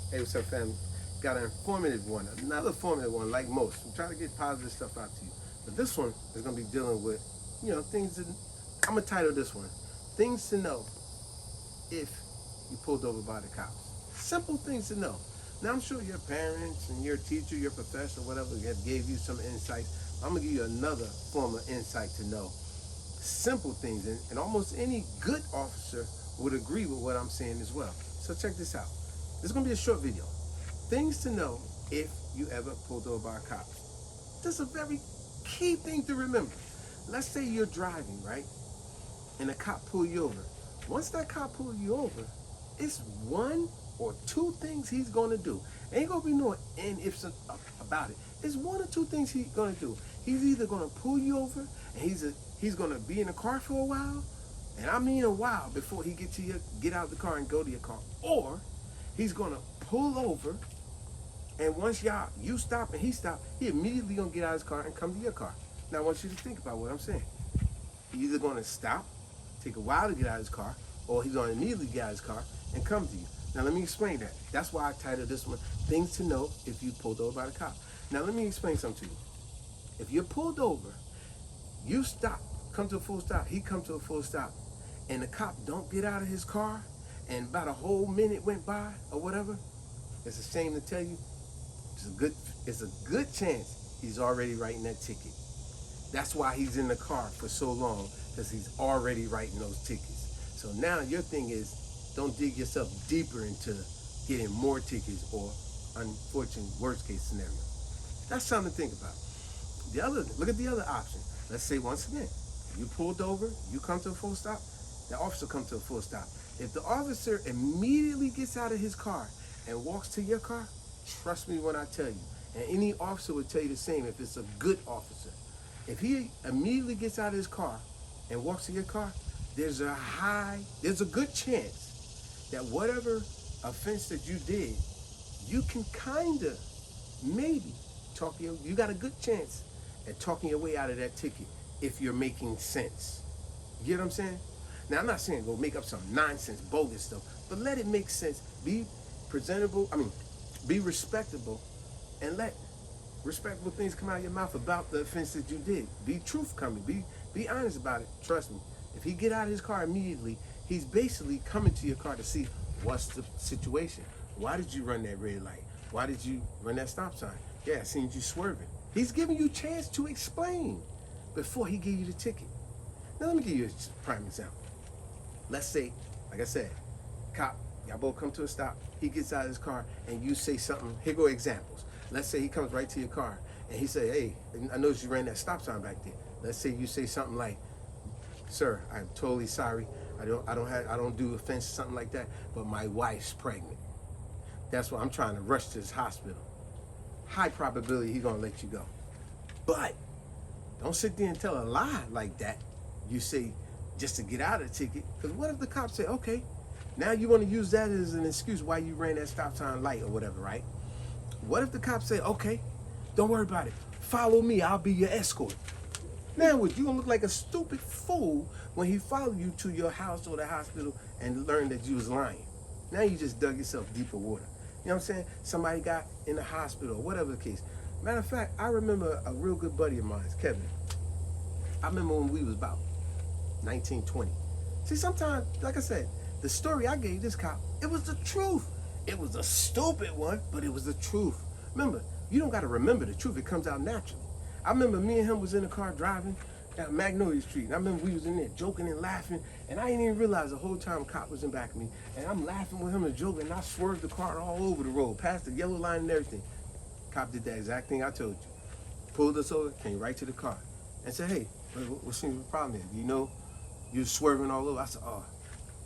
Hey, what's up, fam? Got an informative one, another informative one, like most. I'm trying to get positive stuff out to you. But this one is going to be dealing with, things that I'm going to title this one Things to Know If You Pulled Over by the Cops. Simple things to know. Now, I'm sure your parents and your teacher, your professor, whatever, have gave you some insight. I'm going to give you another form of insight to know simple things. And almost any good officer would agree with what I'm saying as well. So check this out. This is going to be a short video. Things to know if you ever pulled over by a cop. This is a very key thing to remember. Let's say you're driving, right? And a cop pull you over. Once that cop pull you over, it's one or two things he's gonna do. Ain't gonna be no and ifs about it. It's one or two things he's gonna do. He's either gonna pull you over and he's gonna be in the car for a while, and I mean a while before he get out of the car and go to your car, or he's gonna pull over, and once you stop and he stop, he immediately gonna get out of his car and come to your car. Now I want you to think about what I'm saying. He's either gonna stop, take a while to get out of his car, or he's gonna immediately get out of his car and come to you. Now let me explain that. That's why I titled this one, Things to Know If You Pulled Over by the Cop. Now let me explain something to you. If you're pulled over, you stop, come to a full stop, he come to a full stop, and the cop don't get out of his car, and about a whole minute went by or whatever, it's a shame to tell you, it's a good chance he's already writing that ticket. That's why he's in the car for so long, because he's already writing those tickets. So now your thing is, don't dig yourself deeper into getting more tickets or unfortunate worst case scenario. That's something to think about. Look at the other option. Let's say once again, you pulled over, you come to a full stop, the officer comes to a full stop. If the officer immediately gets out of his car and walks to your car, trust me when I tell you, and any officer would tell you the same if it's a good officer. If he immediately gets out of his car and walks to your car, there's a good chance that whatever offense that you did, you can maybe you got a good chance at talking your way out of that ticket if you're making sense. You get what I'm saying? Now, I'm not saying go make up some nonsense, bogus stuff, but let it make sense. Be presentable, be respectable, and let respectable things come out of your mouth about the offense that you did. Be truth coming. Be honest about it. Trust me. If he get out of his car immediately, he's basically coming to your car to see what's the situation. Why did you run that red light? Why did you run that stop sign? Yeah, I seen you swerving. He's giving you a chance to explain before he give you the ticket. Now let me give you a prime example. Let's say, like I said, cop, y'all both come to a stop. He gets out of his car and you say something. Here go examples. Let's say he comes right to your car and he say, "Hey, I noticed you ran that stop sign back there." Let's say you say something like, "Sir, I'm totally sorry. I don't do offense," something like that. "But my wife's pregnant. That's why I'm trying to rush to this hospital." High probability he's gonna let you go. But don't sit there and tell a lie like that. You say just to get out of the ticket. Because what if the cops say, "Okay, now you want to use that as an excuse why you ran that stop sign light or whatever, right?" What if the cops say, "Okay, don't worry about it. Follow me. I'll be your escort." Now, you gonna look like a stupid fool when he followed you to your house or the hospital and learned that you was lying. Now you just dug yourself deeper water. You know what I'm saying? Somebody got in the hospital, whatever the case. Matter of fact, I remember a real good buddy of mine, Kevin. I remember when we was about 19, 20. See, sometimes, like I said, the story I gave this cop, it was the truth. It was a stupid one, but it was the truth. Remember, you don't got to remember the truth. It comes out naturally. I remember me and him was in the car driving down Magnolia Street. And I remember we was in there joking and laughing. And I didn't even realize the whole time a cop was in back of me. And I'm laughing with him and joking. And I swerved the car all over the road, past the yellow line and everything. Cop did that exact thing I told you. Pulled us over, came right to the car. And said, "Hey, what's the problem here? You know, you swerving all over." I said, "Oh."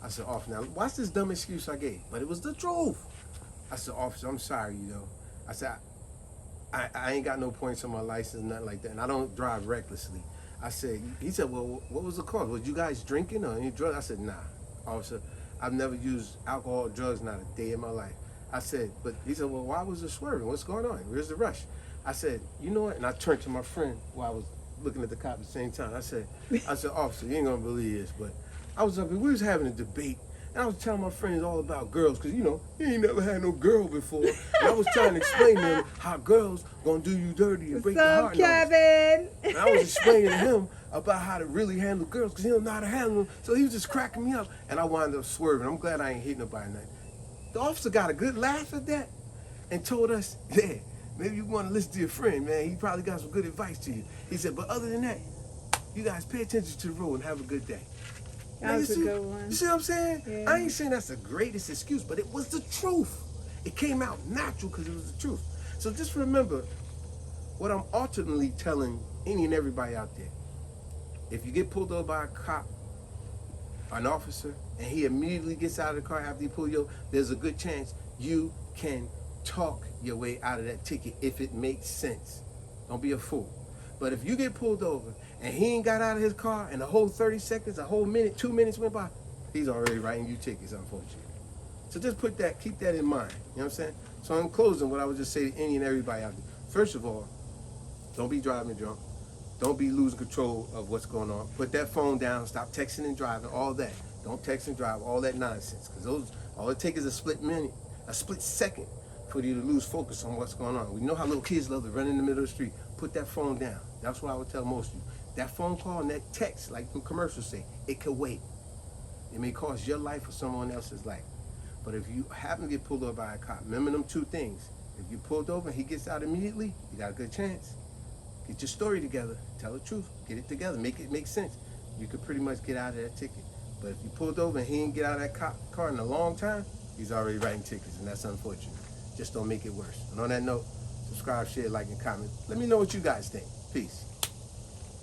I said, "Officer, now watch this dumb excuse I gave." But it was the truth. I said, "Officer, I'm sorry, I said, I ain't got no points on my license, nothing like that, and I don't drive recklessly." He said, "Well, what was the cause? Was you guys drinking or any drugs?" I said, "Nah, officer, I've never used alcohol or drugs, not a day in my life." I said, but he said, "Well, why was it swerving? What's going on? Where's the rush?" I said, "You know what?" And I turned to my friend while I was looking at the cop at the same time. I said, "Officer, you ain't gonna believe this, but we was having a debate And I was telling my friends all about girls, because, you know, he ain't never had no girl before. And I was trying to explain to him how girls gonna do you dirty and break your heart. Kevin? And I was explaining to him about how to really handle girls, because he don't know how to handle them. So he was just cracking me up. And I wound up swerving. I'm glad I ain't hit nobody tonight. The officer got a good laugh at that and told us, yeah, maybe you want to listen to your friend, man. He probably got some good advice to you. He said, but other than that, you guys pay attention to the road and have a good day. That was a good one. You see what I'm saying? Yeah. I ain't saying that's the greatest excuse, but it was the truth. It came out natural because it was the truth. So just remember what I'm ultimately telling any and everybody out there. If you get pulled over by a cop, an officer, and he immediately gets out of the car after you pull you over, there's a good chance you can talk your way out of that ticket if it makes sense. Don't be a fool. But if you get pulled over and he ain't got out of his car and the whole 30 seconds, a whole minute, 2 minutes went by, he's already writing you tickets, unfortunately. So just keep that in mind. You know what I'm saying? So in closing, what I would just say to any and everybody out there, first of all, don't be driving drunk. Don't be losing control of what's going on. Put that phone down. Stop texting and driving. All that. Don't text and drive. All that nonsense. Because all it takes is a split minute, a split second for you to lose focus on what's going on. We know how little kids love to run in the middle of the street. Put that phone down. That's what I would tell most of you. That phone call and that text, like the commercials say, it could wait. It may cost your life or someone else's life. But if you happen to get pulled over by a cop, remember them two things. If you pulled over and he gets out immediately, you got a good chance. Get your story together. Tell the truth. Get it together. Make it make sense. You could pretty much get out of that ticket. But if you pulled over and he didn't get out of that car in a long time, he's already writing tickets, and that's unfortunate. Just don't make it worse. And on that note, subscribe, share, like, and comment. Let me know what you guys think. Peace.